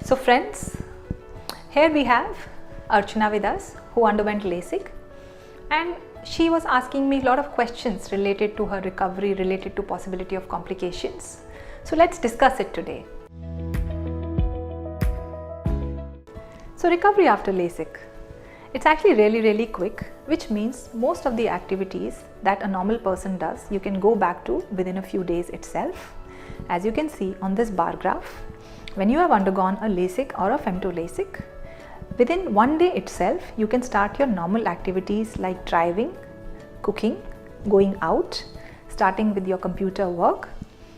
So friends, here we have Archana with us who underwent Lasik, and she was asking me a lot of questions related to her recovery, related to possibility of complications. So let's discuss it today. So recovery after Lasik. It's actually really quick, which means most of the activities that a normal person does, you can go back to within a few days itself. As you can see on this bar graph, when you have undergone a Lasik or a femto Lasik, within one day itself, you can start your normal activities like driving, cooking, going out, starting with your computer work.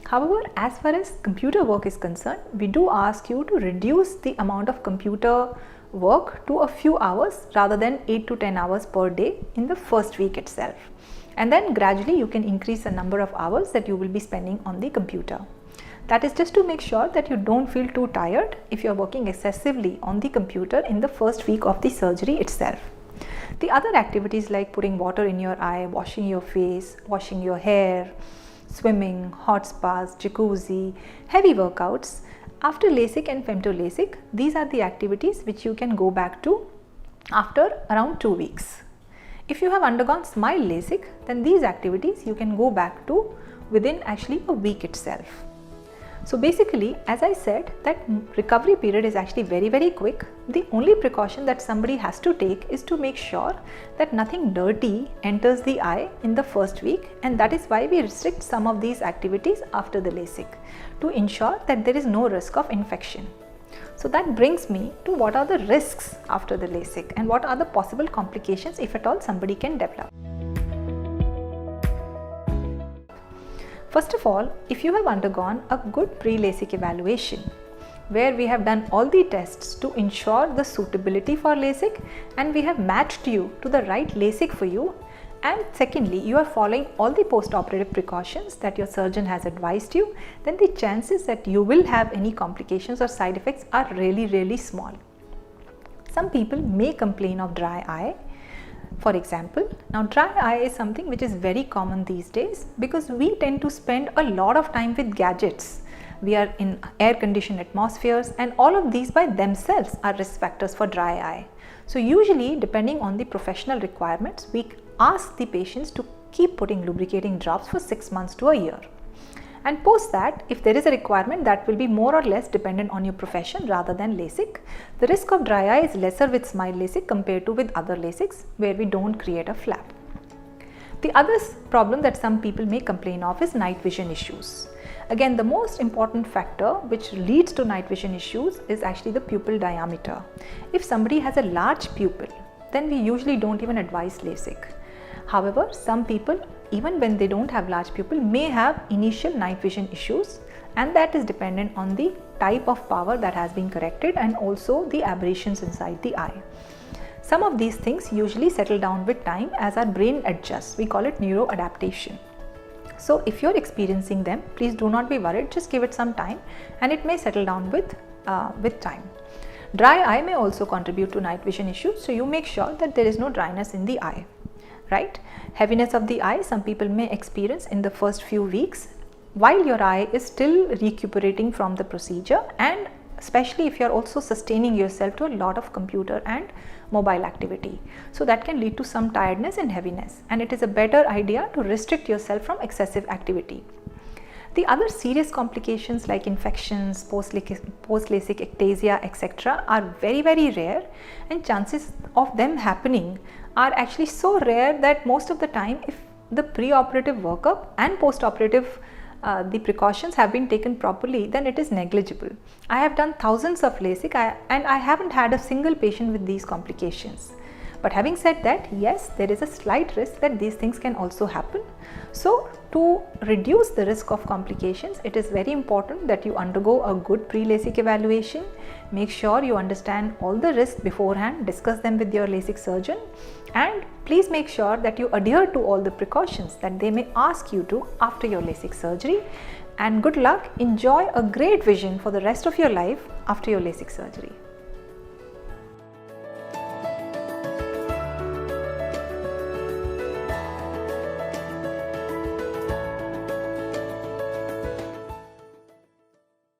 However, as far as computer work is concerned, we do ask you to reduce the amount of computer work to a few hours rather than 8 to 10 hours per day in the first week itself. And then gradually you can increase the number of hours that you will be spending on the computer. That is just to make sure that you don't feel too tired if you're working excessively on the computer in the first week of the surgery itself. The other activities like putting water in your eye, washing your face, washing your hair, swimming, hot spas, jacuzzi, heavy workouts, after Lasik and femto Lasik, these are the activities which you can go back to after around 2 weeks. If you have undergone Smile Lasik, then these activities you can go back to within actually a week itself. So basically, as I said, that recovery period is actually very quick. The only precaution that somebody has to take is to make sure that nothing dirty enters the eye in the first week, and that is why we restrict some of these activities after the Lasik to ensure that there is no risk of infection. So that brings me to what are the risks after the Lasik and what are the possible complications if at all somebody can develop. First of all, if you have undergone a good pre-Lasik evaluation where we have done all the tests to ensure the suitability for Lasik and we have matched you to the right Lasik for you, and secondly, you are following all the post-operative precautions that your surgeon has advised you, then the chances that you will have any complications or side effects are really small. Some people may complain of dry eye. For example, now dry eye is something which is very common these days because we tend to spend a lot of time with gadgets. We are in air-conditioned atmospheres, and all of these by themselves are risk factors for dry eye. So usually, depending on the professional requirements, we ask the patients to keep putting lubricating drops for 6 months to a year. And post that, if there is a requirement, that will be more or less dependent on your profession rather than Lasik. The risk of dry eye is lesser with Smile Lasik compared to with other Lasiks where we don't create a flap. The other problem that some people may complain of is night vision issues. Again, the most important factor which leads to night vision issues is actually the pupil diameter. If somebody has a large pupil, then we usually don't even advise Lasik. However, some people, even when they don't have large pupil, may have initial night vision issues, and that is dependent on the type of power that has been corrected and also the aberrations inside the eye. Some of these things usually settle down with time as our brain adjusts. We call it neuroadaptation. So if you're experiencing them, please do not be worried, just give it some time and it may settle down with time. Dry eye may also contribute to night vision issues, so you make sure that there is no dryness in the eye. Right? Heaviness of the eye, some people may experience in the first few weeks while your eye is still recuperating from the procedure, and especially if you are also sustaining yourself to a lot of computer and mobile activity. So that can lead to some tiredness and heaviness, and it is a better idea to restrict yourself from excessive activity. The other serious complications like infections, post-Lasik ectasia, etc. are very rare, and chances of them happening are actually so rare that most of the time, if the pre-operative workup and post-operative the precautions have been taken properly, then it is negligible. I have done thousands of Lasik and I haven't had a single patient with these complications. But having said that, yes, there is a slight risk that these things can also happen. So to reduce the risk of complications, it is very important that you undergo a good pre-Lasik evaluation. Make sure you understand all the risks beforehand, discuss them with your Lasik surgeon, and please make sure that you adhere to all the precautions that they may ask you to after your Lasik surgery. And good luck, enjoy a great vision for the rest of your life after your Lasik surgery.